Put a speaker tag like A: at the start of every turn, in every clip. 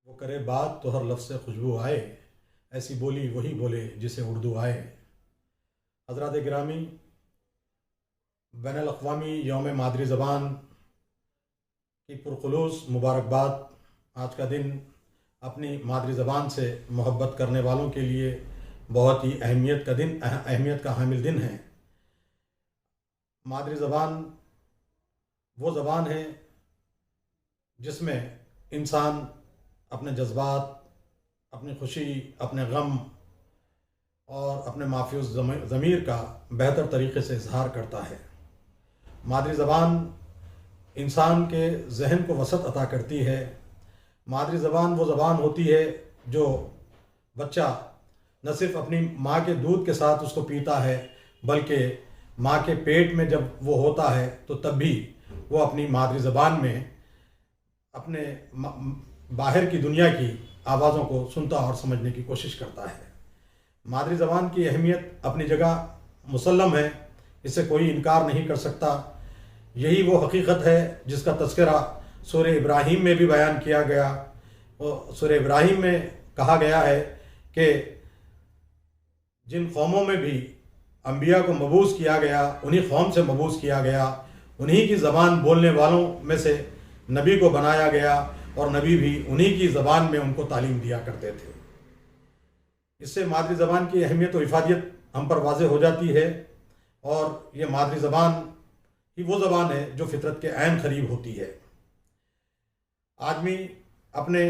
A: وہ کرے بات تو ہر لفظ سے خوشبو آئے، ایسی بولی وہی بولے جسے اردو آئے۔ حضرات گرامی، بین الاقوامی یوم مادری زبان کی پرخلوص مبارکباد۔ آج کا دن اپنی مادری زبان سے محبت کرنے والوں کے لیے بہت ہی اہمیت کا حامل دن ہے۔ مادری زبان وہ زبان ہے جس میں انسان اپنے جذبات، اپنی خوشی، اپنے غم اور اپنے مافیوس ضمیر کا بہتر طریقے سے اظہار کرتا ہے۔ مادری زبان انسان کے ذہن کو وسعت عطا کرتی ہے۔ مادری زبان وہ زبان ہوتی ہے جو بچہ نہ صرف اپنی ماں کے دودھ کے ساتھ اس کو پیتا ہے، بلکہ ماں کے پیٹ میں جب وہ ہوتا ہے تو تب بھی وہ اپنی مادری زبان میں اپنے باہر کی دنیا کی آوازوں کو سنتا اور سمجھنے کی کوشش کرتا ہے۔ مادری زبان کی اہمیت اپنی جگہ مسلم ہے، اس سے کوئی انکار نہیں کر سکتا۔ یہی وہ حقیقت ہے جس کا تذکرہ سورہ ابراہیم میں بھی بیان کیا گیا۔ سورہ ابراہیم میں کہا گیا ہے کہ جن قوموں میں بھی انبیاء کو مبعوث کیا گیا، انہی قوم سے مبعوث کیا گیا، انہی کی زبان بولنے والوں میں سے نبی کو بنایا گیا، اور نبی بھی انہی کی زبان میں ان کو تعلیم دیا کرتے تھے۔ اس سے مادری زبان کی اہمیت و افادیت ہم پر واضح ہو جاتی ہے، اور یہ مادری زبان ہی وہ زبان ہے جو فطرت کے عین قریب ہوتی ہے۔ آدمی اپنے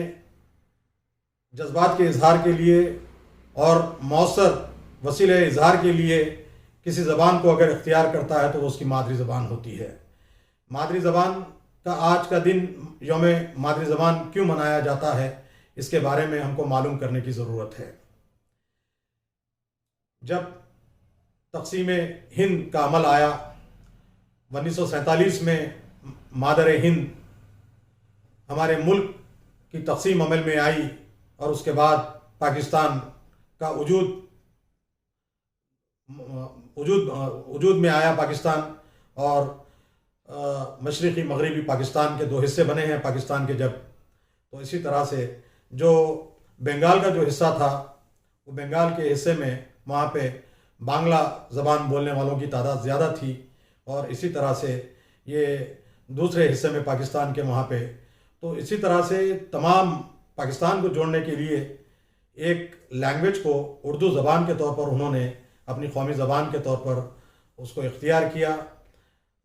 A: جذبات کے اظہار کے لیے اور مؤثر وسیلہ اظہار کے لیے کسی زبان کو اگر اختیار کرتا ہے تو وہ اس کی مادری زبان ہوتی ہے۔ مادری زبان کا آج کا دن یوم مادری زبان کیوں منایا جاتا ہے، اس کے بارے میں ہم کو معلوم کرنے کی ضرورت ہے۔ جب تقسیم ہند کا عمل آیا 1947 میں، مادر ہند ہمارے ملک کی تقسیم عمل میں آئی، اور اس کے بعد پاکستان کا وجود میں آیا پاکستان، اور مشرقی مغربی پاکستان کے دو حصے بنے ہیں پاکستان کے جب۔ تو اسی طرح سے جو بنگال کا جو حصہ تھا، وہ بنگال کے حصے میں وہاں پہ بانگلہ زبان بولنے والوں کی تعداد زیادہ تھی، اور اسی طرح سے یہ دوسرے حصے میں پاکستان کے وہاں پہ، تو اسی طرح سے تمام پاکستان کو جوڑنے کے لیے ایک لینگویج کو اردو زبان کے طور پر انہوں نے اپنی قومی زبان کے طور پر اس کو اختیار کیا،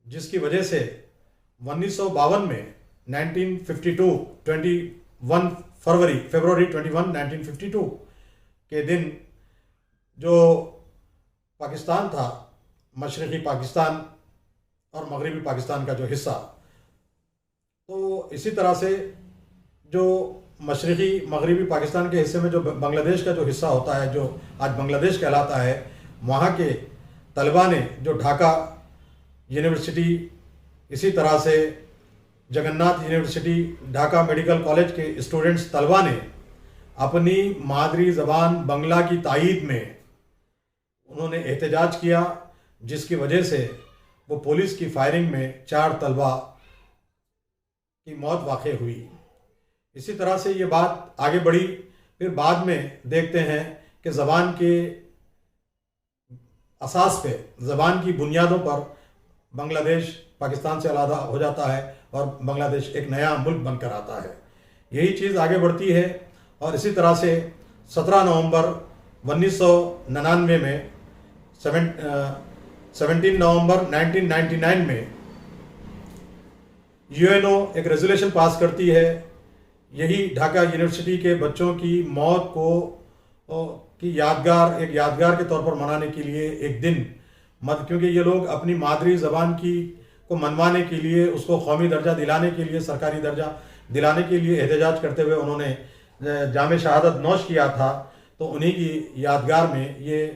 A: جس کی وجہ سے 1952 میں 21 فروری 1952 کے دن جو پاکستان تھا، مشرقی پاکستان اور مغربی پاکستان کا جو حصہ، تو اسی طرح سے جو مشرقی مغربی پاکستان کے حصے میں جو بنگلہ دیش کا جو حصہ ہوتا ہے، جو آج بنگلہ دیش کہلاتا ہے، وہاں کے طلباء نے جو ڈھاکہ یونیورسٹی، اسی طرح سے Jagannath university, Dhaka medical college کے اسٹوڈنٹس طلباء نے اپنی مادری زبان بنگلہ کی تائید میں انہوں نے احتجاج کیا، جس کی وجہ سے وہ پولیس کی فائرنگ میں 4 طلباء کی موت واقع ہوئی۔ اسی طرح سے یہ بات آگے بڑھی، پھر بعد میں دیکھتے ہیں کہ زبان کے اساس پہ، زبان کی بنیادوں پر بنگلہ دیش پاکستان سے علیحدہ ہو جاتا ہے، اور بنگلہ دیش ایک نیا ملک بن کر آتا ہے۔ یہی چیز آگے بڑھتی ہے، اور اسی طرح سے 17 نومبر 1999 میں 17 نومبر 1999 میں UN ایک ریزولوشن پاس کرتی ہے، یہی ڈھاکہ یونیورسٹی کے بچوں کی موت کی ایک یادگار کے طور پر منانے کے لیے ایک دن، کیونکہ یہ لوگ اپنی مادری زبان کو منوانے کے لیے، اس کو قومی درجہ دلانے کے لیے، سرکاری درجہ دلانے کے لیے احتجاج کرتے ہوئے انہوں نے جام شہادت نوش کیا تھا، تو انہی کی یادگار میں یہ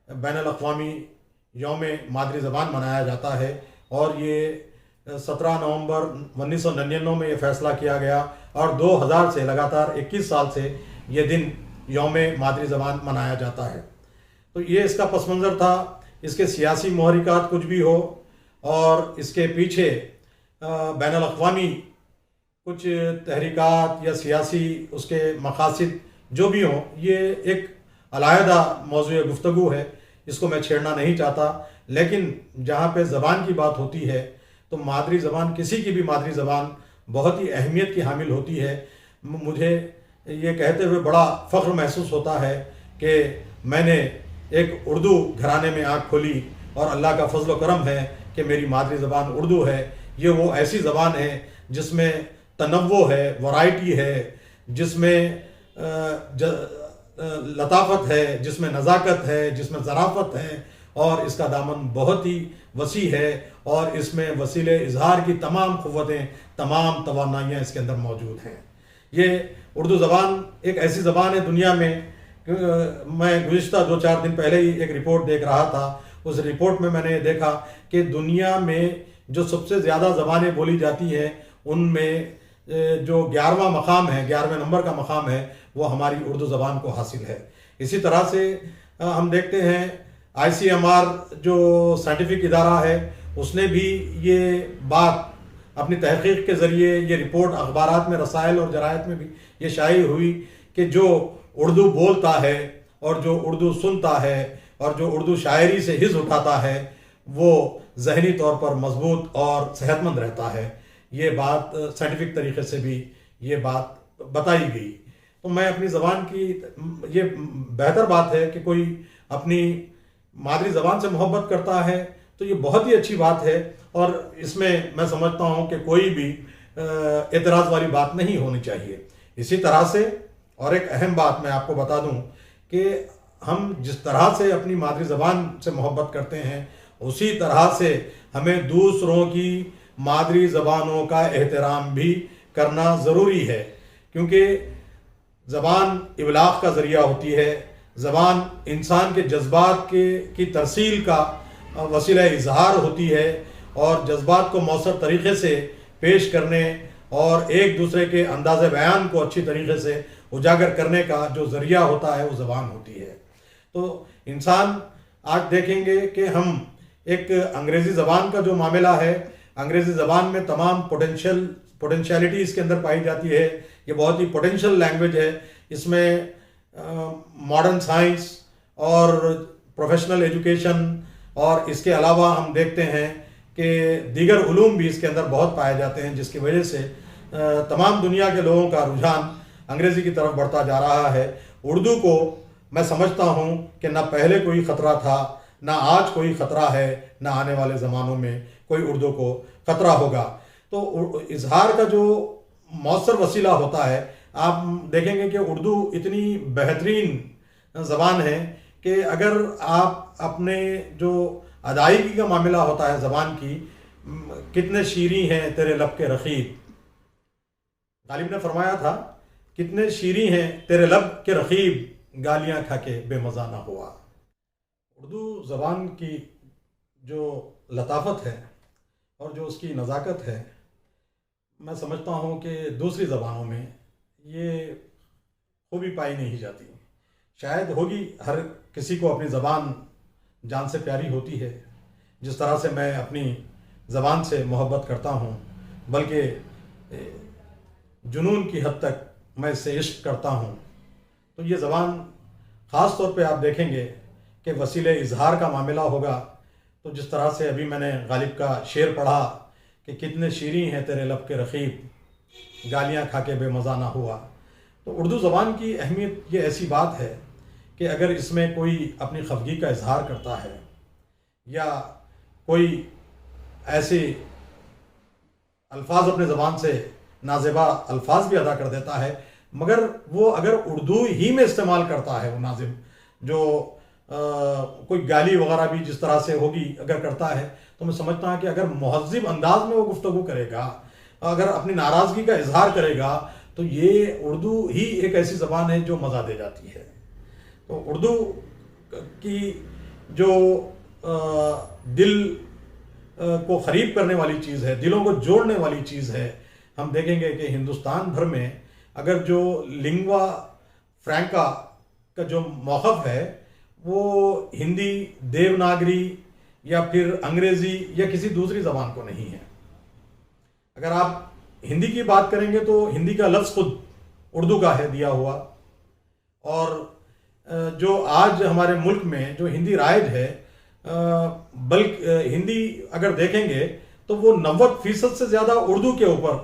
A: بین الاقوامی یوم مادری زبان منایا جاتا ہے۔ اور یہ 17 نومبر 1999 میں یہ فیصلہ کیا گیا، اور 2000 سے لگاتار 21 سال سے یہ دن یوم مادری زبان منایا جاتا ہے۔ تو یہ اس کا پس منظر تھا۔ اس کے سیاسی محرکات کچھ بھی ہو، اور اس کے پیچھے بین الاقوامی کچھ تحریکات یا سیاسی اس کے مقاصد جو بھی ہوں، یہ ایک علیحدہ موضوع گفتگو ہے، اس کو میں چھیڑنا نہیں چاہتا. لیکن جہاں پہ زبان کی بات ہوتی ہے تو مادری زبان، کسی کی بھی مادری زبان بہت ہی اہمیت کی حامل ہوتی ہے. مجھے یہ کہتے ہوئے بڑا فخر محسوس ہوتا ہے کہ میں نے ایک اردو گھرانے میں آنکھ کھولی، اور اللہ کا فضل و کرم ہے کہ میری مادری زبان اردو ہے. یہ وہ ایسی زبان ہے جس میں تنوع ہے، ورائٹی ہے، جس میں لطافت ہے، جس میں نزاکت ہے، جس میں ظرافت ہے، اور اس کا دامن بہت ہی وسیع ہے، اور اس میں وسیلے اظہار کی تمام قوتیں، تمام توانائیاں اس کے اندر موجود ہیں. یہ اردو زبان ایک ایسی زبان ہے دنیا میں. میں گزشتہ 2-4 دن پہلے ہی ایک رپورٹ دیکھ رہا تھا. اس رپورٹ میں نے دیکھا کہ دنیا میں جو سب سے زیادہ زبانیں بولی جاتی ہیں ان میں جو 11واں مقام ہے، 11ویں نمبر کا مقام ہے، وہ ہماری اردو زبان کو حاصل ہے. اسی طرح سے ہم دیکھتے ہیں ICMR جو سائنٹیفک ادارہ ہے، اس نے بھی یہ بات اپنی تحقیق کے ذریعے، یہ رپورٹ اخبارات میں، رسائل اور جرائد میں بھی یہ شائع ہوئی کہ جو اردو بولتا ہے اور جو اردو سنتا ہے اور جو اردو شاعری سے حظ اٹھاتا ہے وہ ذہنی طور پر مضبوط اور صحت مند رہتا ہے. یہ بات سائنٹیفک طریقے سے بھی یہ بات بتائی گئی. تو میں اپنی زبان کی، یہ بہتر بات ہے کہ کوئی اپنی مادری زبان سے محبت کرتا ہے تو یہ بہت ہی اچھی بات ہے، اور اس میں سمجھتا ہوں کہ کوئی بھی اعتراض والی بات نہیں ہونی چاہیے. اسی طرح سے اور ایک اہم بات میں آپ کو بتا دوں کہ ہم جس طرح سے اپنی مادری زبان سے محبت کرتے ہیں، اسی طرح سے ہمیں دوسروں کی مادری زبانوں کا احترام بھی کرنا ضروری ہے، کیونکہ زبان ابلاغ کا ذریعہ ہوتی ہے. زبان انسان کے جذبات کی ترسیل کا وسیلہ اظہار ہوتی ہے، اور جذبات کو مؤثر طریقے سے پیش کرنے اور ایک دوسرے کے انداز بیان کو اچھی طریقے سے اجاگر کرنے کا جو ذریعہ ہوتا ہے وہ زبان ہوتی ہے. تو انسان آج دیکھیں گے کہ ہم ایک انگریزی زبان کا جو معاملہ ہے، انگریزی زبان میں تمام پوٹینشیلٹی اس کے اندر پائی جاتی ہے. یہ بہت ہی پوٹینشیل لینگویج ہے. اس میں ماڈرن سائنس اور پروفیشنل ایجوکیشن، اور اس کے علاوہ ہم دیکھتے ہیں کہ دیگر علوم بھی اس کے اندر بہت پائے جاتے ہیں، جس کی وجہ سے تمام دنیا کے لوگوں کا رجحان انگریزی کی طرف بڑھتا جا رہا ہے. اردو کو میں سمجھتا ہوں کہ نہ پہلے کوئی خطرہ تھا، نہ آج کوئی خطرہ ہے، نہ آنے والے زمانوں میں کوئی اردو کو خطرہ ہوگا. تو اظہار کا جو مؤثر وسیلہ ہوتا ہے، آپ دیکھیں گے کہ اردو اتنی بہترین زبان ہے کہ اگر آپ اپنے جو ادائیگی کا معاملہ ہوتا ہے زبان کی، کتنے شیریں ہیں تیرے لب کے رقیب، غالب نے فرمایا تھا کتنے شیریں ہیں تیرے لب کے رقیب، گالیاں کھا کے بے مزہ نہ ہوا. اردو زبان کی جو لطافت ہے اور جو اس کی نزاکت ہے، میں سمجھتا ہوں کہ دوسری زبانوں میں یہ خوبی پائی نہیں جاتی. شاید ہوگی، ہر کسی کو اپنی زبان جان سے پیاری ہوتی ہے. جس طرح سے میں اپنی زبان سے محبت کرتا ہوں، بلکہ جنون کی حد تک میں اس سے عشق کرتا ہوں. تو یہ زبان خاص طور پہ آپ دیکھیں گے کہ وسیلے اظہار کا معاملہ ہوگا تو جس طرح سے ابھی میں نے غالب کا شعر پڑھا کہ کتنے شیریں ہیں تیرے لب کے رقیب، گالیاں کھا کے بے مزہ نہ ہوا. تو اردو زبان کی اہمیت یہ ایسی بات ہے کہ اگر اس میں کوئی اپنی خفگی کا اظہار کرتا ہے یا کوئی ایسے الفاظ اپنے زبان سے نازیبا الفاظ بھی ادا کر دیتا ہے، مگر وہ اگر اردو ہی میں استعمال کرتا ہے، وہ ناظم جو کوئی گالی وغیرہ بھی جس طرح سے ہوگی اگر کرتا ہے، تو میں سمجھتا ہوں کہ اگر مہذب انداز میں وہ گفتگو کرے گا، اگر اپنی ناراضگی کا اظہار کرے گا، تو یہ اردو ہی ایک ایسی زبان ہے جو مزہ دے جاتی ہے. تو اردو کی جو دل کو قریب کرنے والی چیز ہے، دلوں کو جوڑنے والی چیز ہے، ہم دیکھیں گے کہ ہندوستان بھر میں اگر جو لنگوا فرینکا کا جو موقف ہے وہ ہندی، دیوناگری یا پھر انگریزی یا کسی دوسری زبان کو نہیں ہے. اگر آپ ہندی کی بات کریں گے تو ہندی کا لفظ خود اردو کا ہے دیا ہوا، اور جو آج ہمارے ملک میں جو ہندی رائج ہے، بلکہ ہندی اگر دیکھیں گے تو وہ 90% سے زیادہ اردو کے اوپر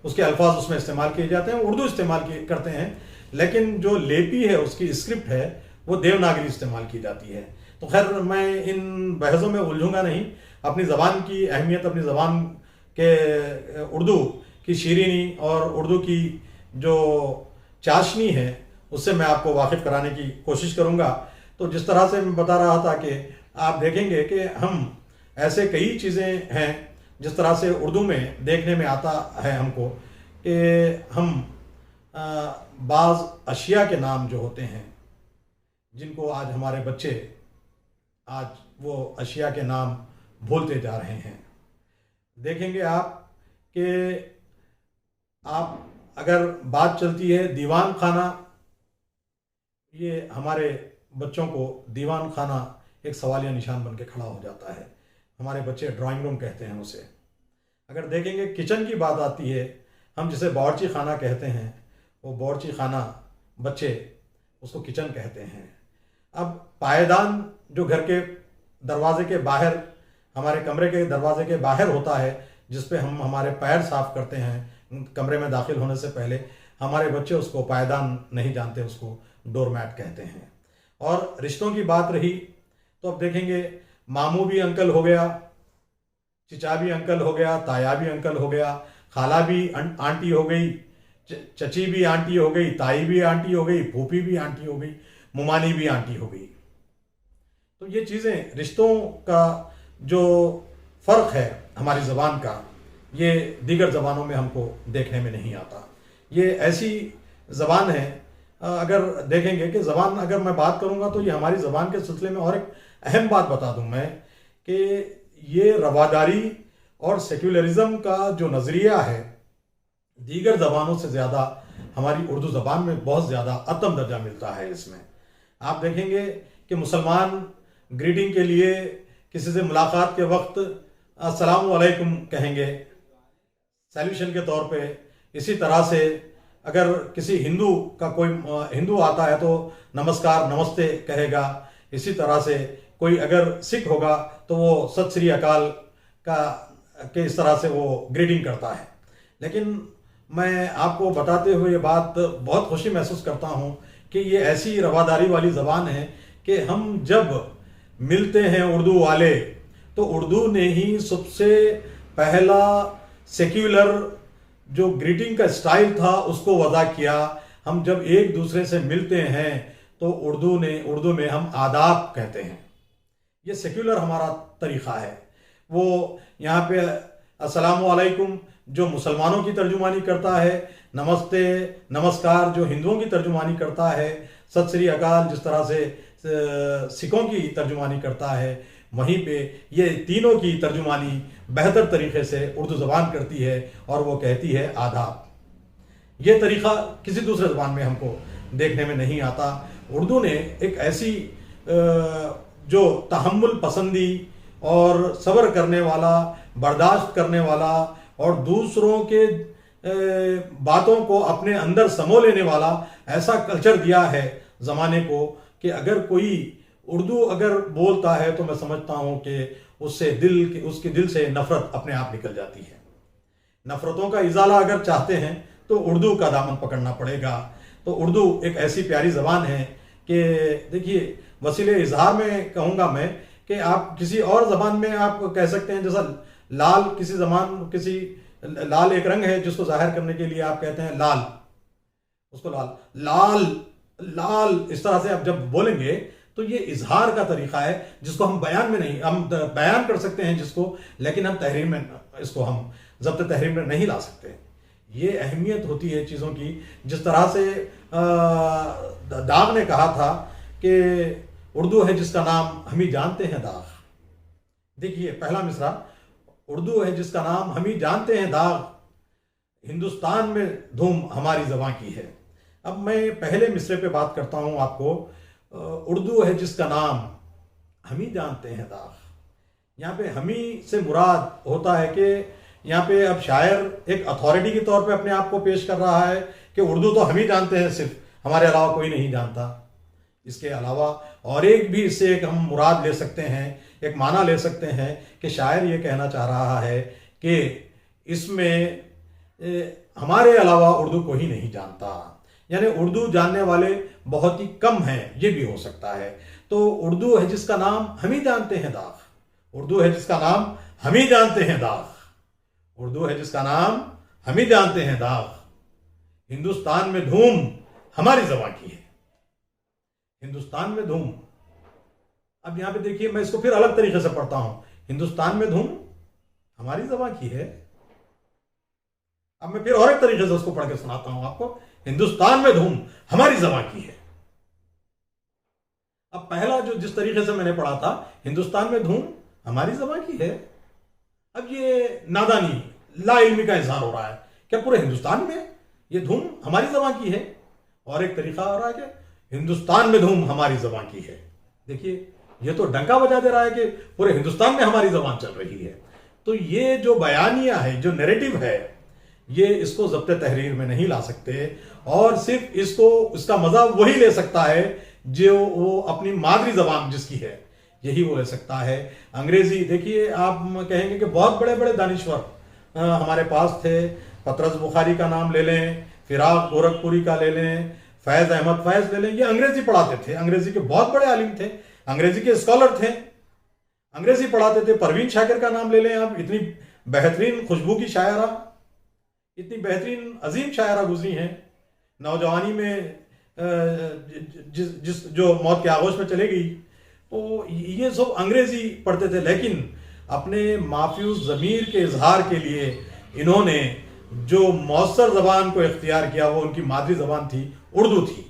A: اس کے الفاظ اس میں استعمال کیے جاتے ہیں، اردو استعمال کرتے ہیں، لیکن جو لیپی ہے اس کی اسکرپٹ ہے وہ دیوناگری استعمال کی جاتی ہے۔ تو خیر میں ان بحثوں میں الجھوں گا نہیں، اپنی زبان کی اہمیت، اپنی زبان کے اردو کی شیرینی اور اردو کی جو چاشنی ہے اس سے میں آپ کو واقف کرانے کی کوشش کروں گا۔ تو جس طرح سے میں بتا رہا تھا کہ آپ دیکھیں گے کہ ہم ایسے کئی چیزیں ہیں جس طرح سے اردو میں دیکھنے میں آتا ہے ہم کو کہ ہم بعض اشیاء کے نام جو ہوتے ہیں جن کو آج ہمارے بچے آج وہ اشیاء کے نام بھولتے جا رہے ہیں۔ دیکھیں گے آپ کہ آپ اگر بات چلتی ہے دیوان خانہ، یہ ہمارے بچوں کو دیوان خانہ ایک سوالیہ نشان بن کے کھڑا ہو جاتا ہے، ہمارے بچے ڈرائنگ روم کہتے ہیں اسے۔ اگر دیکھیں گے کچن کی بات آتی ہے، ہم جسے باورچی خانہ کہتے ہیں، وہ باورچی خانہ بچے اس کو کچن کہتے ہیں۔ اب پائیدان جو گھر کے دروازے کے باہر، ہمارے کمرے کے دروازے کے باہر ہوتا ہے، جس پہ ہم ہمارے پیر صاف کرتے ہیں کمرے میں داخل ہونے سے پہلے، ہمارے بچے اس کو پائیدان نہیں جانتے، اس کو ڈور میٹ کہتے ہیں۔ اور رشتوں کی بات رہی تو اب دیکھیں گے ماموں بھی انکل ہو گیا، چچا بھی انکل ہو گیا، تایا بھی انکل ہو گیا، خالہ بھی آنٹی ہو گئی، چچی بھی آنٹی ہو گئی، تائی بھی آنٹی ہو گئی، پھوپھی بھی آنٹی ہو گئی، ممانی بھی آنٹی ہو گئی۔ تو یہ چیزیں رشتوں کا جو فرق ہے ہماری زبان کا، یہ دیگر زبانوں میں ہم کو دیکھنے میں نہیں آتا۔ یہ ایسی زبان ہے، اگر دیکھیں گے کہ زبان، اگر میں بات کروں گا تو یہ ہماری زبان کے سلسلے میں اور ایک اہم بات بتا دوں میں کہ یہ رواداری اور سیکولرزم کا جو نظریہ ہے دیگر زبانوں سے زیادہ ہماری اردو زبان میں بہت زیادہ اتم درجہ ملتا ہے۔ اس میں آپ دیکھیں گے کہ مسلمان گریٹنگ کے لیے کسی سے ملاقات کے وقت السلام علیکم کہیں گے سیلوشن کے طور پہ۔ اسی طرح سے اگر کسی ہندو کا کوئی ہندو آتا ہے تو نمسکار، نمستے کہے گا۔ اسی طرح سے کوئی اگر سکھ ہوگا تو وہ ست سری اکال کہ اس طرح سے وہ گریٹنگ کرتا ہے۔ لیکن میں آپ کو بتاتے ہوئے یہ بات بہت خوشی محسوس کرتا ہوں کہ یہ ایسی رواداری والی زبان ہے کہ ہم جب ملتے ہیں اردو والے تو اردو نے ہی سب سے پہلا سیکولر جو گریٹنگ کا سٹائل تھا اس کو وضع کیا۔ ہم جب ایک دوسرے سے ملتے ہیں تو اردو میں ہم آداب کہتے ہیں۔ یہ سیکولر ہمارا طریقہ ہے۔ وہ یہاں پہ السلام علیکم جو مسلمانوں کی ترجمانی کرتا ہے، نمستے، نمسکار جو ہندوؤں کی ترجمانی کرتا ہے، ست سری اکال جس طرح سے سکھوں کی ترجمانی کرتا ہے، وہیں پہ یہ تینوں کی ترجمانی بہتر طریقے سے اردو زبان کرتی ہے اور وہ کہتی ہے آداب۔ یہ طریقہ کسی دوسرے زبان میں ہم کو دیکھنے میں نہیں آتا۔ اردو نے ایک ایسی جو تحمل پسندی اور صبر کرنے والا، برداشت کرنے والا اور دوسروں کے باتوں کو اپنے اندر سمو لینے والا ایسا کلچر دیا ہے زمانے کو کہ اگر کوئی اردو اگر بولتا ہے تو میں سمجھتا ہوں کہ اس کے دل سے نفرت اپنے آپ نکل جاتی ہے۔ نفرتوں کا ازالہ اگر چاہتے ہیں تو اردو کا دامن پکڑنا پڑے گا۔ تو اردو ایک ایسی پیاری زبان ہے کہ دیکھیے وسیلے اظہار میں کہوں گا میں کہ آپ کسی اور زبان میں آپ کہہ سکتے ہیں، جیسا لال کسی لال ایک رنگ ہے جس کو ظاہر کرنے کے لیے آپ کہتے ہیں لال، اس کو لال اس طرح سے آپ جب بولیں گے تو یہ اظہار کا طریقہ ہے جس کو ہم بیان میں نہیں، ہم بیان کر سکتے ہیں جس کو، لیکن ہم تحریر میں اس کو ہم ضبط تحریر میں نہیں لا سکتے۔ یہ اہمیت ہوتی ہے چیزوں کی۔ جس طرح سے داغ نے کہا تھا کہ اردو ہے جس کا نام ہم ہی جانتے ہیں داغ۔ دیکھیے پہلا مصرع، اردو ہے جس کا نام ہم ہی جانتے ہیں داغ، ہندوستان میں دھوم ہماری زباں کی ہے۔ اب میں پہلے مصرعے پہ بات کرتا ہوں آپ کو۔ اردو ہے جس کا نام ہم ہی جانتے ہیں داغ، یہاں پہ ہم ہی سے مراد ہوتا ہے کہ یہاں پہ اب شاعر ایک اتھارٹی کے طور پہ اپنے آپ کو پیش کر رہا ہے کہ اردو تو ہم ہی جانتے ہیں، صرف ہمارے علاوہ کوئی نہیں جانتا۔ اس کے علاوہ اور ایک بھی اس سے ایک ہم مراد لے سکتے ہیں، ایک معنی لے سکتے ہیں کہ شاعر یہ کہنا چاہ رہا ہے کہ اس میں ہمارے علاوہ اردو کو ہی نہیں جانتا، یعنی اردو جاننے والے بہت ہی کم ہیں، یہ بھی ہو سکتا ہے۔ تو اردو ہے جس کا نام ہم ہی جانتے ہیں داغ، اردو ہے جس کا نام ہم ہی جانتے ہیں داغ، اردو ہے جس کا نام ہم ہی جانتے ہیں داغ، ہندوستان میں دھوم ہماری زبان کی ہے، ہندوستان میں دھوم۔ اب یہاں پہ دیکھیے میں اس کو پھر الگ طریقے سے پڑھتا ہوں، ہندوستان میں دھوم ہماری زبان کی ہے۔ اب میں پھر اور ایک طریقے سے اس کو پڑھ کے سناتا ہوں آپ کو، ہندوستان میں دھوم ہماری زبان کی ہے۔ اب پہلا جو جس طریقے سے میں نے پڑھا تھا، ہندوستان میں دھوم ہماری زبان کی ہے، اب یہ نادانی لا علمی کا اظہار ہو رہا ہے کہ پورے ہندوستان میں یہ دھوم ہماری زبان کی ہے، اور ایک طریقہ ہو رہا ہے کہ ہندوستان میں دھوم ہماری زبان کی ہے۔ دیکھیے یہ تو ڈنکا بجا دے رہا ہے کہ پورے ہندوستان میں ہماری زبان چل رہی ہے۔ تو یہ جو بیانیہ ہے، جو نیریٹو ہے، یہ اس کو ضبط تحریر میں نہیں لا سکتے، اور صرف اس کا مزہ وہی لے سکتا ہے جو وہ اپنی مادری زبان جس کی ہے، یہی وہ لے سکتا ہے۔ انگریزی دیکھیے، آپ کہیں گے کہ بہت بڑے بڑے دانشور ہمارے پاس تھے، پطرس بخاری کا نام لے لیں، فراق گورکھپوری کا لے لیں، فیض احمد فیض لے لیں، یہ انگریزی پڑھاتے تھے، انگریزی کے بہت بڑے عالم تھے، انگریزی کے اسکالر تھے، انگریزی پڑھاتے تھے۔ پروین شاکر کا نام لے لیں آپ، اتنی بہترین خوشبو کی شاعرہ، اتنی بہترین عظیم شاعرہ گزری ہیں، نوجوانی میں جو موت کے آغوش میں چلے گئی، تو یہ سب انگریزی پڑھتے تھے، لیکن اپنے مافیوز ضمیر کے اظہار کے لیے انہوں نے جو مؤثر زبان کو اختیار کیا وہ ان کی مادری زبان تھی، اردو تھی۔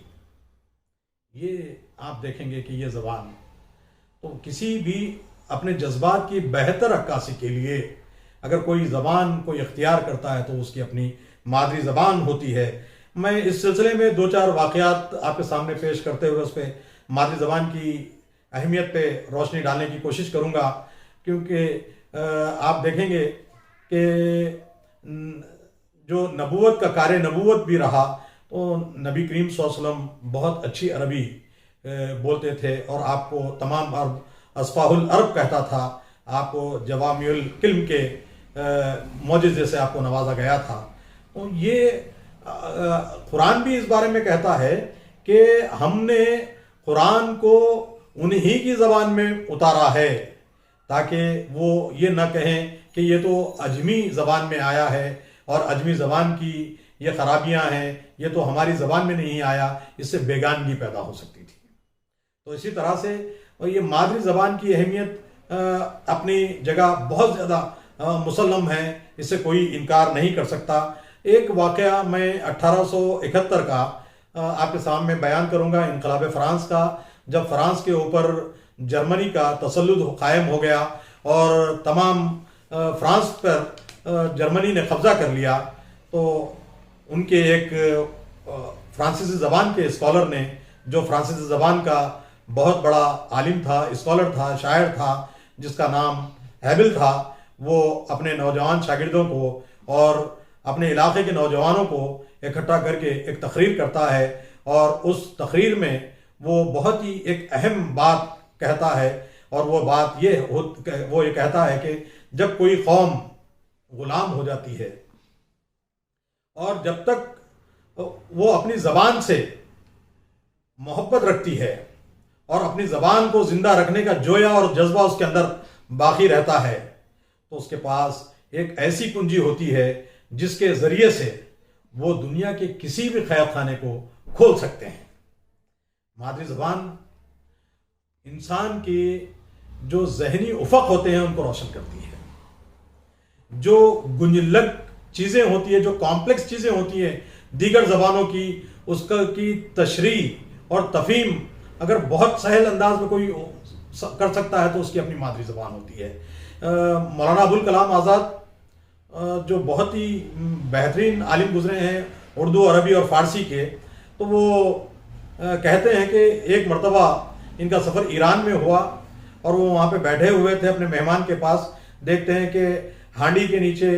A: یہ آپ دیکھیں گے کہ یہ زبان تو کسی بھی اپنے جذبات کی بہتر عکاسی کے لیے اگر کوئی زبان کوئی اختیار کرتا ہے تو اس کی اپنی مادری زبان ہوتی ہے۔ میں اس سلسلے میں دو چار واقعات آپ کے سامنے پیش کرتے ہوئے اس پہ مادری زبان کی اہمیت پہ روشنی ڈالنے کی کوشش کروں گا، کیونکہ آپ دیکھیں گے کہ جو نبوت کا کار نبوت بھی رہا تو نبی کریم صلی اللہ علیہ وسلم بہت اچھی عربی بولتے تھے، اور آپ کو تمام عرب اصفاہ العرب کہتا تھا، آپ کو جوامع الکلم کے معجزے سے آپ کو نوازا گیا تھا۔ تو یہ قرآن بھی اس بارے میں کہتا ہے کہ ہم نے قرآن کو انہی کی زبان میں اتارا ہے تاکہ وہ یہ نہ کہیں کہ یہ تو اجمی زبان میں آیا ہے اور اجمی زبان کی یہ خرابیاں ہیں، یہ تو ہماری زبان میں نہیں آیا، اس سے بیگانگی پیدا ہو سکتی تھی۔ تو اسی طرح سے یہ مادری زبان کی اہمیت اپنی جگہ بہت زیادہ مسلم ہے، اس سے کوئی انکار نہیں کر سکتا۔ ایک واقعہ میں 1871 کا آپ کے سامنے بیان کروں گا، انقلاب فرانس کا، جب فرانس کے اوپر جرمنی کا تسلط قائم ہو گیا اور تمام فرانس پر جرمنی نے قبضہ کر لیا، تو ان کے ایک فرانسیسی زبان کے اسکالر نے، جو فرانسیسی زبان کا بہت بڑا عالم تھا، اسکالر تھا، شاعر تھا، جس کا نام ہیبل تھا، وہ اپنے نوجوان شاگردوں کو اور اپنے علاقے کے نوجوانوں کو اکٹھا کر کے ایک تقریر کرتا ہے، اور اس تقریر میں وہ بہت ہی ایک اہم بات کہتا ہے، اور وہ بات وہ یہ کہتا ہے کہ جب کوئی قوم غلام ہو جاتی ہے اور جب تک وہ اپنی زبان سے محبت رکھتی ہے اور اپنی زبان کو زندہ رکھنے کا جویا اور جذبہ اس کے اندر باقی رہتا ہے، تو اس کے پاس ایک ایسی کنجی ہوتی ہے جس کے ذریعے سے وہ دنیا کے کسی بھی خیر خانے کو کھول سکتے ہیں۔ مادری زبان انسان کے جو ذہنی افق ہوتے ہیں ان کو روشن کرتی ہے، جو گنجلک چیزیں ہوتی ہیں، جو کمپلیکس چیزیں ہوتی ہیں دیگر زبانوں کی، اس کی تشریح اور تفہیم اگر بہت سہل انداز میں کوئی کر سکتا ہے تو اس کی اپنی مادری زبان ہوتی ہے۔ مولانا ابوالکلام آزاد جو بہت ہی بہترین عالم گزرے ہیں اردو، عربی اور فارسی کے، تو وہ کہتے ہیں کہ ایک مرتبہ ان کا سفر ایران میں ہوا اور وہ وہاں پہ بیٹھے ہوئے تھے اپنے مہمان کے پاس، دیکھتے ہیں کہ ہانڈی کے نیچے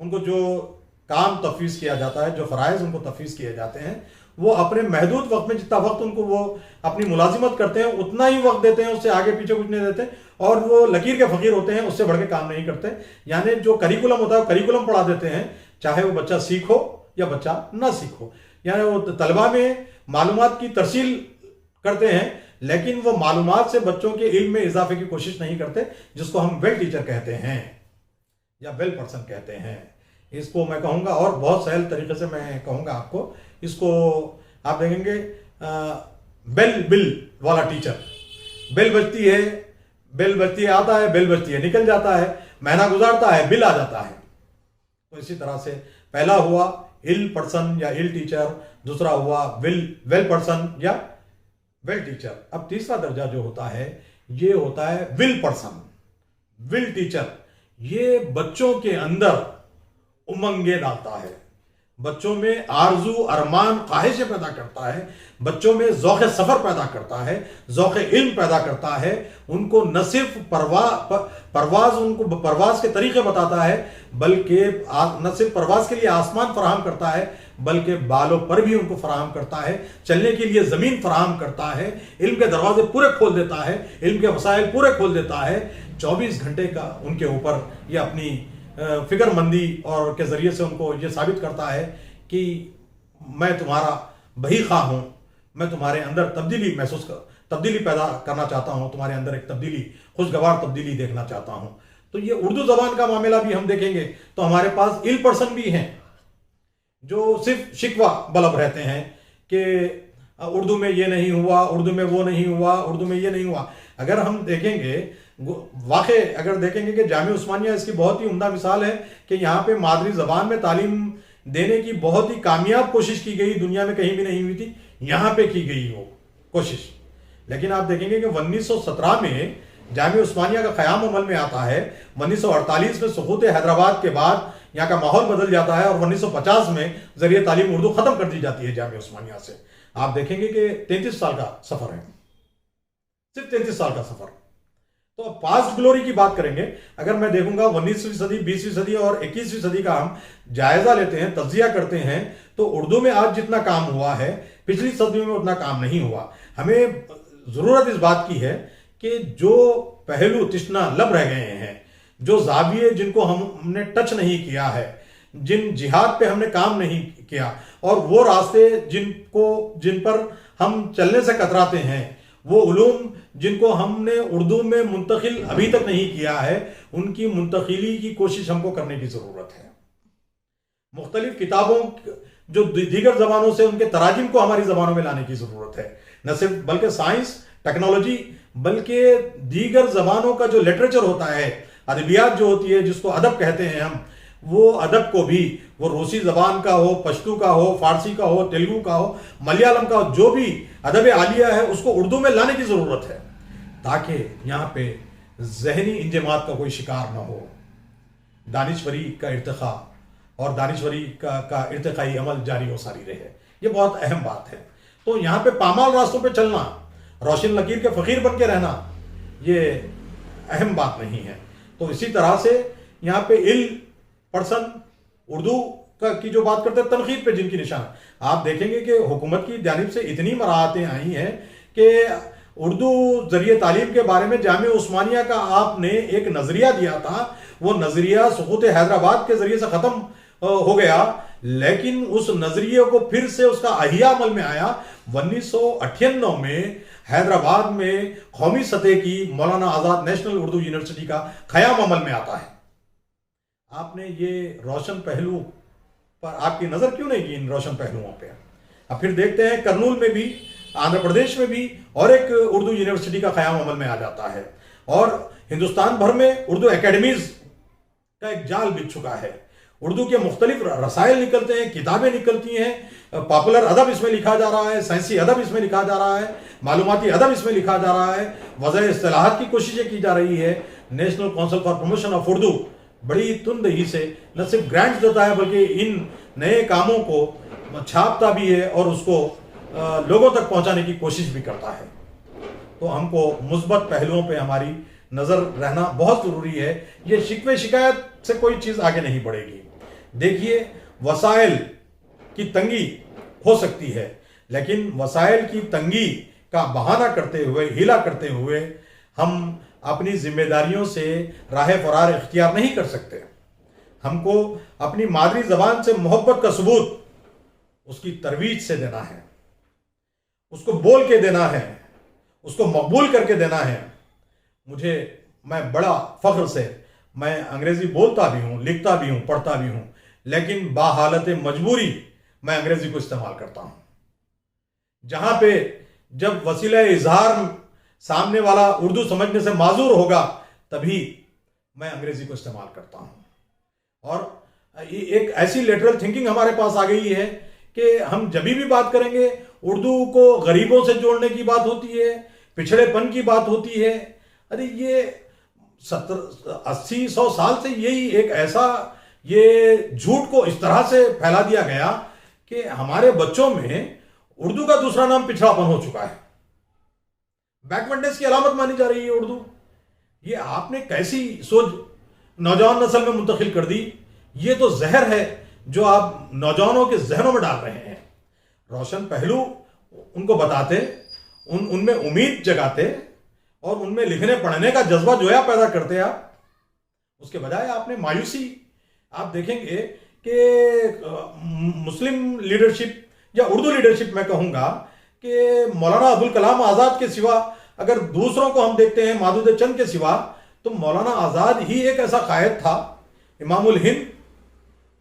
A: ان کو جو کام تفویض کیا جاتا ہے، جو فرائض ان کو تفویض کیے جاتے ہیں، وہ اپنے محدود وقت میں جتنا وقت ان کو وہ اپنی ملازمت کرتے ہیں اتنا ہی وقت دیتے ہیں، اس سے آگے پیچھے کچھ نہیں دیتے، اور وہ لکیر کے فقیر ہوتے ہیں، اس سے بڑھ کے کام نہیں کرتے. یعنی جو کریکولم ہوتا ہے وہ کریکولم پڑھا دیتے ہیں، چاہے وہ بچہ سیکھو یا بچہ نہ سیکھو. یعنی وہ طلباء میں معلومات کی ترسیل کرتے ہیں، لیکن وہ معلومات سے بچوں کے علم میں اضافے کی کوشش نہیں کرتے، جس کو ہم ویل ٹیچر کہتے ہیں یا ویل پرسن کہتے ہیں. اس کو میں کہوں گا، اور بہت سہل طریقے سے میں کہوں گا آپ کو، اس کو آپ دیکھیں گے بل والا ٹیچر. بیل بجتی ہے آتا ہے، بیل بجتی ہے نکل جاتا ہے، مہینہ گزارتا ہے، بل آ جاتا ہے. تو اسی طرح سے پہلا ہوا ال پرسن یا ال ٹیچر، دوسرا ہوا ویل پرسن یا ویل ٹیچر. اب تیسرا درجہ جو ہوتا ہے یہ ہوتا ہے ول پرسن، ول ٹیچر. یہ بچوں کے اندر امنگیں ڈالتا ہے، بچوں میں آرزو ارمان خواہشیں پیدا کرتا ہے، بچوں میں ذوق سفر پیدا کرتا ہے، ذوق علم پیدا کرتا ہے. ان کو نہ صرف پرواز کے طریقے بتاتا ہے، بلکہ نہ صرف پرواز کے لیے آسمان فراہم کرتا ہے، بلکہ بالوں پر بھی ان کو فراہم کرتا ہے، چلنے کے لیے زمین فراہم کرتا ہے، علم کے دروازے پورے کھول دیتا ہے، علم کے وسائل پورے کھول دیتا ہے. 24 گھنٹے کا ان کے اوپر یہ اپنی فکر مندی اور کے ذریعے سے ان کو یہ ثابت کرتا ہے کہ میں تمہارا بہی خواہ ہوں، میں تمہارے اندر تبدیلی پیدا کرنا چاہتا ہوں، تمہارے اندر ایک تبدیلی، خوشگوار تبدیلی دیکھنا چاہتا ہوں. تو یہ اردو زبان کا معاملہ بھی ہم دیکھیں گے تو ہمارے پاس ال پرسن بھی ہیں جو صرف شکوہ بلب رہتے ہیں کہ اردو میں یہ نہیں ہوا، اردو میں وہ نہیں ہوا، اردو میں یہ نہیں ہوا. اگر ہم دیکھیں گے اگر دیکھیں گے کہ جامعہ عثمانیہ اس کی بہت ہی عمدہ مثال ہے کہ یہاں پہ مادری زبان میں تعلیم دینے کی بہت ہی کامیاب کوشش کی گئی، دنیا میں کہیں بھی نہیں ہوئی تھی، یہاں پہ کی گئی وہ کوشش. لیکن آپ دیکھیں گے کہ 1917 میں جامعہ عثمانیہ کا قیام عمل میں آتا ہے، 1948 میں سقوط حیدرآباد کے بعد یہاں کا ماحول بدل جاتا ہے، اور 1950 میں ذریعہ تعلیم اردو ختم کر دی جاتی ہے جامعہ عثمانیہ سے. آپ دیکھیں گے کہ 33 سال کا سفر ہے، صرف 33 سال کا سفر. تو اب پاسٹ گلوری کی بات کریں گے. اگر میں دیکھوں گا 19ویں صدی، 20ویں صدی اور 21ویں صدی کا ہم جائزہ لیتے ہیں، تجزیہ کرتے ہیں، تو اردو میں آج جتنا کام ہوا ہے پچھلی صدیوں میں اتنا کام نہیں ہوا. ہمیں ضرورت اس بات کی ہے کہ جو پہلو تشنا لب رہ گئے ہیں، جو زاویے جن کو ہم نے ٹچ نہیں کیا ہے، جن جہاد پہ ہم نے کام نہیں کیا، اور وہ راستے جن پر ہم چلنے سے کتراتے ہیں، وہ علوم جن کو ہم نے اردو میں منتقل ابھی تک نہیں کیا ہے، ان کی منتقلی کی کوشش ہم کو کرنے کی ضرورت ہے. مختلف کتابوں جو دیگر زبانوں سے ان کے تراجم کو ہماری زبانوں میں لانے کی ضرورت ہے. نہ صرف بلکہ سائنس، ٹیکنالوجی، بلکہ دیگر زبانوں کا جو لٹریچر ہوتا ہے، ادبیات جو ہوتی ہے، جس کو ادب کہتے ہیں ہم، وہ ادب کو بھی، وہ روسی زبان کا ہو، پشتو کا ہو، فارسی کا ہو، تیلگو کا ہو، ملیالم کا ہو، جو بھی ادب عالیہ ہے اس کو اردو میں لانے کی ضرورت ہے، تاکہ یہاں پہ ذہنی انجماد کا کوئی شکار نہ ہو. دانشوری کا ارتقاء اور دانشوری کا ارتقائی عمل جاری و ساری رہے، یہ بہت اہم بات ہے. تو یہاں پہ پامال راستوں پہ چلنا، روشن لکیر کے فقیر بن کے رہنا، یہ اہم بات نہیں ہے. تو اسی طرح سے یہاں پہ پرسن اردو کی جو بات کرتے ہیں، تنقید پہ جن کی نشان، آپ دیکھیں گے کہ حکومت کی جانب سے اتنی مراعاتیں آئی ہیں کہ اردو ذریعہ تعلیم کے بارے میں جامعہ عثمانیہ کا آپ نے ایک نظریہ دیا تھا، وہ نظریہ سقوط حیدرآباد کے ذریعے سے ختم ہو گیا، لیکن اس نظریے کو پھر سے اس کا احیاء عمل میں آیا. 1998 میں حیدرآباد میں قومی سطح کی مولانا آزاد نیشنل اردو یونیورسٹی کا قیام عمل میں آتا ہے. آپ نے یہ روشن پہلو پر آپ کی نظر کیوں نہیں کی ان روشن پہلوؤں پہ؟ اب پھر دیکھتے ہیں کرنول میں بھی، آندھرا پردیش میں بھی اور ایک اردو یونیورسٹی کا قیام عمل میں آ جاتا ہے، اور ہندوستان بھر میں اردو اکیڈمیز کا ایک جال بچھ چکا ہے. اردو کے مختلف رسائل نکلتے ہیں، کتابیں نکلتی ہیں، پاپولر ادب اس میں لکھا جا رہا ہے، سائنسی ادب اس میں لکھا جا رہا ہے، معلوماتی ادب اس میں لکھا جا رہا ہے، وضع اصطلاحات کی کوششیں کی جا رہی ہے. National council for promotion of Urdu بڑی تندہی سے نہ صرف گرانٹس دیتا ہے، بلکہ ان نئے کاموں کو چھاپتا بھی ہے اور اس کو لوگوں تک پہنچانے کی کوشش بھی کرتا ہے. تو ہم کو مثبت پہلوؤں پہ ہماری نظر رہنا بہت ضروری ہے. یہ شکوے شکایت سے کوئی چیز آگے نہیں بڑھے گی. دیکھیے وسائل کی تنگی ہو سکتی ہے، لیکن وسائل کی تنگی کا بہانہ کرتے ہوئے، ہیلا کرتے ہوئے ہم اپنی ذمہ داریوں سے راہ فرار اختیار نہیں کر سکتے۔ ہم کو اپنی مادری زبان سے محبت کا ثبوت اس کی ترویج سے دینا ہے، اس کو بول کے دینا ہے، اس کو مقبول کر کے دینا ہے۔ میں بڑا فخر سے میں انگریزی بولتا بھی ہوں، لکھتا بھی ہوں، پڑھتا بھی ہوں، لیکن باحالت مجبوری میں انگریزی کو استعمال کرتا ہوں۔ جہاں پہ جب وسیلہ اظہار سامنے والا اردو سمجھنے سے معذور ہوگا تبھی میں انگریزی کو استعمال کرتا ہوں۔ اور ایک ایسی لیٹرل تھنکنگ ہمارے پاس آ گئی ہے کہ ہم جب بھی بات کریں گے اردو کو غریبوں سے جوڑنے کی بات ہوتی ہے، پچھڑے پن کی بات ہوتی ہے۔ ارے یہ 80-100 سال سے یہی ایک ایسا یہ جھوٹ کو اس طرح سے پھیلا دیا گیا کہ ہمارے بچوں میں اردو کا دوسرا نام پچھڑا پن ہو چکا ہے، بیکورڈنس کی علامت مانی جا رہی ہے اردو۔ یہ آپ نے کیسی سوچ نوجوان نسل میں منتقل کر دی؟ یہ تو زہر ہے جو آپ نوجوانوں کے ذہنوں میں ڈال رہے ہیں۔ روشن پہلو ان کو بتاتے، ان میں امید جگاتے اور ان میں لکھنے پڑھنے کا جذبہ جو ہے پیدا کرتے آپ، اس کے بجائے آپ نے مایوسی۔ آپ دیکھیں گے کہ مسلم لیڈرشپ یا اردو لیڈرشپ میں کہوں گا کہ مولانا ابوالکلام آزاد کے سوا اگر دوسروں کو ہم دیکھتے ہیں مادود چند کے سوا، تو مولانا آزاد ہی ایک ایسا قائد تھا، امام الہند،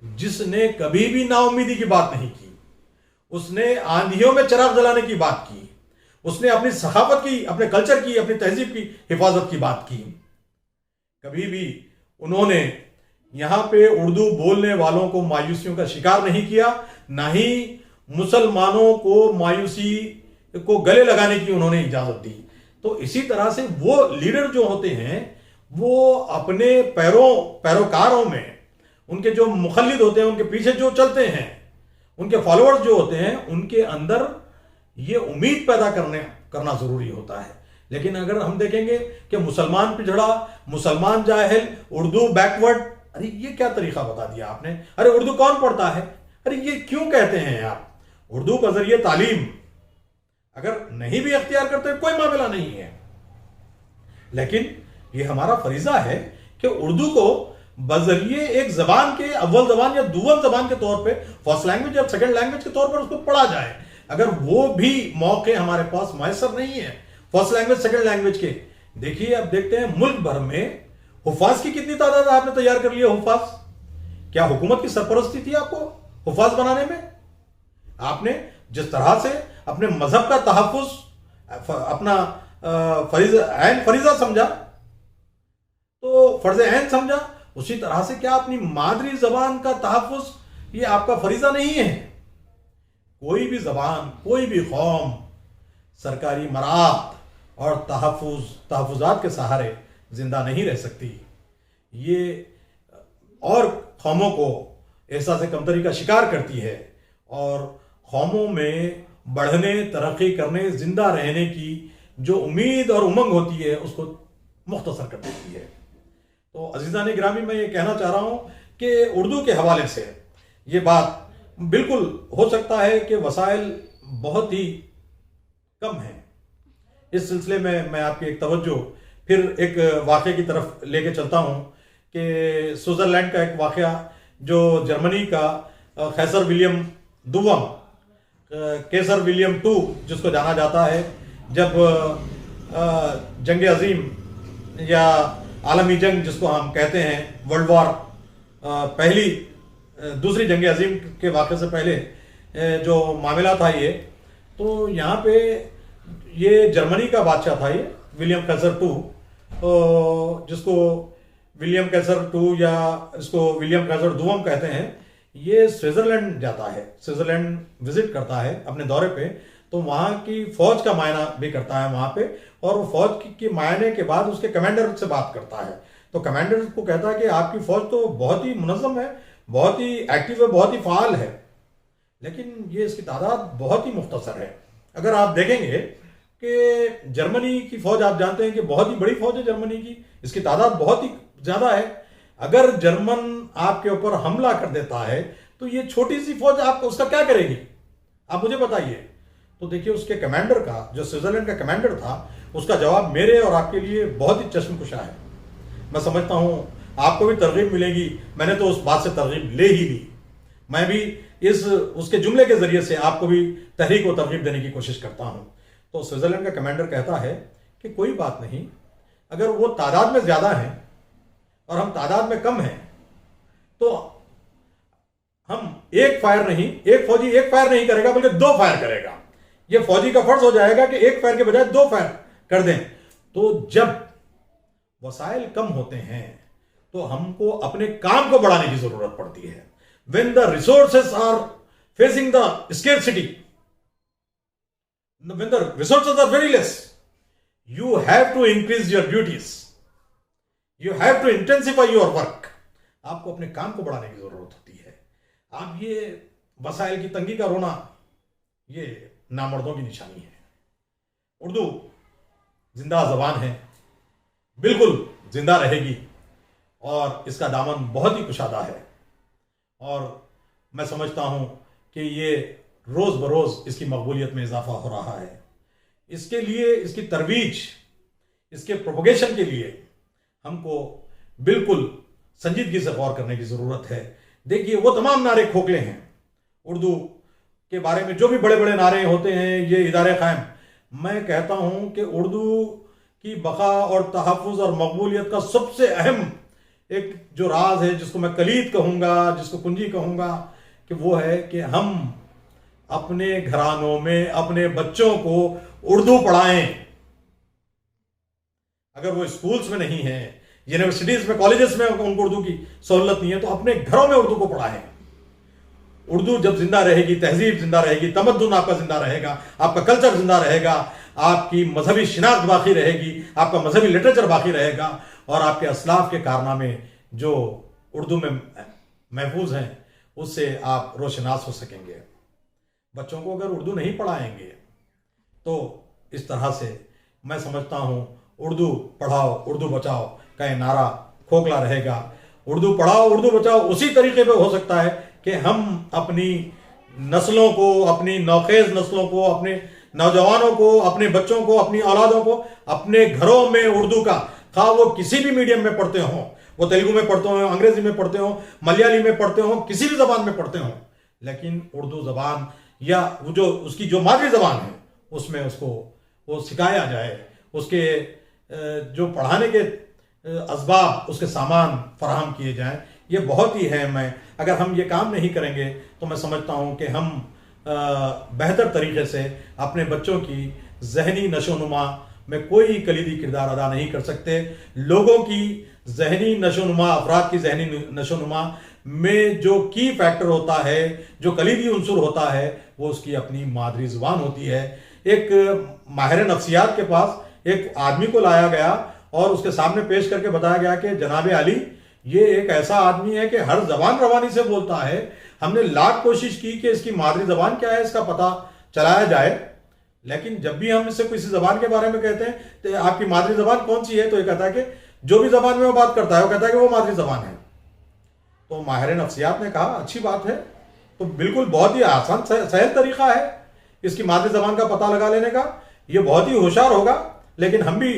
A: جس نے کبھی بھی نا امیدی کی بات نہیں کی۔ اس نے آندھیوں میں چراغ جلانے کی بات کی، اس نے اپنی ثقافت کی، اپنے کلچر کی، اپنی تہذیب کی حفاظت کی بات کی۔ کبھی بھی انہوں نے یہاں پہ اردو بولنے والوں کو مایوسیوں کا شکار نہیں کیا، نہ ہی مسلمانوں کو مایوسی کو گلے لگانے کی انہوں نے اجازت دی۔ تو اسی طرح سے وہ لیڈر جو ہوتے ہیں وہ اپنے پیروکاروں میں، ان کے جو مخلد ہوتے ہیں، ان کے پیچھے جو چلتے ہیں، ان کے فالوورز جو ہوتے ہیں، ان کے اندر یہ امید پیدا کرنا ضروری ہوتا ہے۔ لیکن اگر ہم دیکھیں گے کہ مسلمان پچھڑا، مسلمان جاہل، اردو بیکورڈ، ارے یہ کیا طریقہ بتا دیا آپ نے؟ ارے اردو کون پڑھتا ہے؟ ارے یہ کیوں کہتے ہیں آپ؟ اردو کا ذریعہ تعلیم اگر نہیں بھی اختیار کرتے کوئی معاملہ نہیں ہے، لیکن یہ ہمارا فریضہ ہے کہ اردو کو بذریعے ایک زبان کے، اول زبان یا دوم زبان کے طور پہ، فرسٹ لینگویج یا سیکنڈ لینگویج کے طور پر اس کو پڑھا جائے۔ اگر وہ بھی موقع ہمارے پاس میسر نہیں ہے فرسٹ لینگویج سیکنڈ لینگویج کے، دیکھیے اب دیکھتے ہیں ملک بھر میں حفاظ کی کتنی تعداد آپ نے تیار کر لی ہے۔ حفاظ کیا حکومت کی سرپرستی تھی آپ کو حفاظ بنانے میں؟ آپ نے جس طرح سے اپنے مذہب کا تحفظ اپنا فریضہ سمجھا، تو فرض عین سمجھا، اسی طرح سے کیا اپنی مادری زبان کا تحفظ یہ آپ کا فریضہ نہیں ہے؟ کوئی بھی زبان، کوئی بھی قوم سرکاری مراعات اور تحفظات کے سہارے زندہ نہیں رہ سکتی۔ یہ اور قوموں کو احساس کمتری کا شکار کرتی ہے اور قوموں میں بڑھنے، ترقی کرنے، زندہ رہنے کی جو امید اور امنگ ہوتی ہے اس کو مختصر کر دیتی ہے۔ تو عزیزان گرامی، میں یہ کہنا چاہ رہا ہوں کہ اردو کے حوالے سے یہ بات بالکل ہو سکتا ہے کہ وسائل بہت ہی کم ہیں۔ اس سلسلے میں آپ کی ایک توجہ پھر ایک واقعے کی طرف لے کے چلتا ہوں کہ سوئٹزرلینڈ کا ایک واقعہ جو جرمنی کا قیصر ولیم دوم، قیصر ولیم ٹو جس کو جانا جاتا ہے، جب جنگ عظیم یا عالمی جنگ جس کو ہم کہتے ہیں ورلڈ وار، دوسری جنگ عظیم کے واقعے سے پہلے جو معاملہ تھا، یہ تو یہاں پہ یہ جرمنی کا بادشاہ تھا، یہ ولیم قیصر ٹو، جس کو ولیم قیصر ٹو یا اس کو ولیم قیصر دوم کہتے ہیں۔ یہ سوئٹزرلینڈ جاتا ہے، سوئٹزرلینڈ وزٹ کرتا ہے اپنے دورے پہ، تو وہاں کی فوج کا معائنہ بھی کرتا ہے وہاں پہ، اور وہ فوج کے معائنے کے بعد اس کے کمانڈر سے بات کرتا ہے۔ تو کمانڈر کو کہتا ہے کہ آپ کی فوج تو بہت ہی منظم ہے، بہت ہی ایکٹیو ہے، بہت ہی فعال ہے، لیکن یہ اس کی تعداد بہت ہی مختصر ہے۔ اگر آپ دیکھیں گے کہ جرمنی کی فوج، آپ جانتے ہیں کہ بہت ہی بڑی فوج ہے جرمنی کی، اس کی تعداد بہت ہی زیادہ ہے۔ اگر جرمن آپ کے اوپر حملہ کر دیتا ہے تو یہ چھوٹی سی فوج آپ اس کا کیا کرے گی؟ آپ مجھے بتائیے. تو دیکھیے اس کے کمانڈر کا، جو سوئٹزرلینڈ کا کمانڈر تھا، اس کا جواب میرے اور آپ کے لیے بہت ہی چشم کشا ہے. میں سمجھتا ہوں آپ کو بھی ترغیب ملے گی. میں نے تو اس بات سے ترغیب لے ہی لی. میں بھی اس کے جملے کے ذریعے سے آپ کو بھی تحریک و ترغیب دینے کی کوشش کرتا ہوں. تو سوئٹزرلینڈ کا کمانڈر کہتا ہے کہ کوئی بات نہیں، اگر وہ تعداد میں زیادہ ہیں اور ہم تعداد میں کم ہیں تو ہم ایک فوجی ایک فائر نہیں کرے گا بلکہ 2 فائر کرے گا. یہ فوجی کا فرض ہو جائے گا کہ ایک فائر کے بجائے 2 فائر کر دیں. تو جب وسائل کم ہوتے ہیں تو ہم کو اپنے کام کو بڑھانے کی ضرورت پڑتی ہے. when the resources are facing the scarcity, when the resources are very less, you have to increase your duties, you have to intensify your work. آپ کو اپنے کام کو بڑھانے کی ضرورت ہوتی ہے. آپ یہ وسائل کی تنگی کا رونا یہ نامردوں کی نشانی ہے. اردو زندہ زبان ہے، بالکل زندہ رہے گی اور اس کا دامن بہت ہی کشادہ ہے. اور میں سمجھتا ہوں کہ یہ روز بروز اس کی مقبولیت میں اضافہ ہو رہا ہے. اس کے لیے، اس کی ترویج، اس کے پروپگیشن کے لیے ہم کو بالکل سنجیدگی سے غور کرنے کی ضرورت ہے. دیکھیے وہ تمام نعرے کھوکھلے ہیں. اردو کے بارے میں جو بھی بڑے بڑے نعرے ہوتے ہیں، یہ ادارے قائم، میں کہتا ہوں کہ اردو کی بقا اور تحفظ اور مقبولیت کا سب سے اہم ایک جو راز ہے، جس کو میں کلید کہوں گا، جس کو کنجی کہوں گا، کہ وہ ہے کہ ہم اپنے گھرانوں میں اپنے بچوں کو اردو پڑھائیں. اگر وہ اسکولز میں نہیں ہیں، یونیورسٹیز میں، کالجز میں ان کو اردو کی سہولت نہیں ہے، تو اپنے گھروں میں اردو کو پڑھائیں. اردو جب زندہ رہے گی، تہذیب زندہ رہے گی، تمدن آپ کا زندہ رہے گا، آپ کا کلچر زندہ رہے گا، آپ کی مذہبی شناخت باقی رہے گی، آپ کا مذہبی لٹریچر باقی رہے گا، اور آپ کے اسلاف کے کارنامے جو اردو میں محفوظ ہیں اس سے آپ روشناس ہو سکیں گے. بچوں کو اگر اردو نہیں پڑھائیں گے تو اس طرح سے میں سمجھتا ہوں اردو پڑھاؤ اردو بچاؤ کا یہ نعرہ کھوکھلا رہے گا. اردو پڑھاؤ اردو بچاؤ اسی طریقے پہ ہو سکتا ہے کہ ہم اپنی نسلوں کو، اپنی نوخیز نسلوں کو، اپنے نوجوانوں کو، اپنے بچوں کو، اپنی اولادوں کو اپنے گھروں میں اردو کا، خواہ وہ کسی بھی میڈیم میں پڑھتے ہوں، وہ تیلگو میں پڑھتے ہوں، انگریزی میں پڑھتے ہوں، ملیالی میں پڑھتے ہوں، کسی بھی زبان میں پڑھتے ہوں، لیکن اردو زبان یا جو اس کی جو مادری زبان ہے اس میں اس کو وہ سکھایا جائے، اس کے جو پڑھانے کے اسباب، اس کے سامان فراہم کیے جائیں. یہ بہت ہی اہم ہے. اگر ہم یہ کام نہیں کریں گے تو میں سمجھتا ہوں کہ ہم بہتر طریقے سے اپنے بچوں کی ذہنی نشو و نما میں کوئی کلیدی کردار ادا نہیں کر سکتے. لوگوں کی ذہنی نشو و نما، افراد کی ذہنی نشو و نما میں جو کی فیکٹر ہوتا ہے، جو کلیدی عنصر ہوتا ہے، وہ اس کی اپنی مادری زبان ہوتی ہے. ایک ماہر نفسیات کے پاس ایک آدمی کو لایا گیا اور اس کے سامنے پیش کر کے بتایا گیا کہ جناب علی، یہ ایک ایسا آدمی ہے کہ ہر زبان روانی سے بولتا ہے. ہم نے لاکھ کوشش کی کہ اس کی مادری زبان کیا ہے اس کا پتہ چلایا جائے، لیکن جب بھی ہم اس سے کسی زبان کے بارے میں کہتے ہیں تو آپ کی مادری زبان کون سی ہے، تو یہ کہتا ہے کہ جو بھی زبان میں وہ بات کرتا ہے وہ کہتا ہے کہ وہ مادری زبان ہے. تو ماہر نفسیات نے کہا اچھی بات ہے، تو بالکل بہت ہی آسان سہل طریقہ ہے اس کی مادری زبان کا پتہ لگا لینے کا. یہ بہت ہی ہوشیار ہوگا، لیکن ہم بھی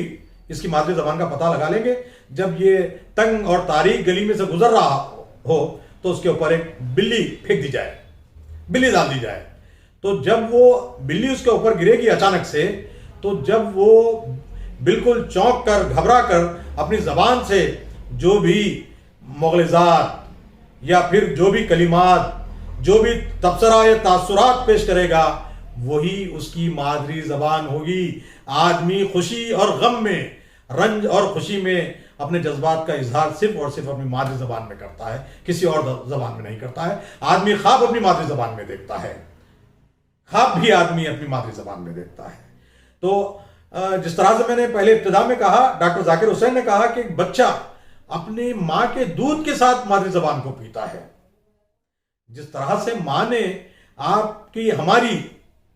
A: اس کی مادری زبان کا پتہ لگا لیں گے جب یہ تنگ اور تاریک گلی میں سے گزر رہا ہو تو اس کے اوپر ایک بلی پھینک دی جائے، بلی ڈال دی جائے. تو جب وہ بلی اس کے اوپر گرے گی اچانک سے، تو جب وہ بالکل چونک کر، گھبرا کر اپنی زبان سے جو بھی مغلظات یا پھر جو بھی کلمات، جو بھی تبصرہ یا تاثرات پیش کرے گا، وہی اس کی مادری زبان ہوگی. آدمی خوشی اور غم میں، رنج اور خوشی میں اپنے جذبات کا اظہار صرف اور صرف اپنی مادری زبان میں کرتا ہے، کسی اور زبان میں نہیں کرتا ہے. آدمی خواب اپنی مادری زبان میں دیکھتا ہے، خواب بھی آدمی اپنی مادری زبان میں دیکھتا ہے. تو جس طرح سے میں نے پہلے ابتدا میں کہا، ڈاکٹر ذاکر حسین نے کہا کہ ایک بچہ اپنی ماں کے دودھ کے ساتھ مادری زبان کو پیتا ہے. جس طرح سے ماں نے آپ کی، ہماری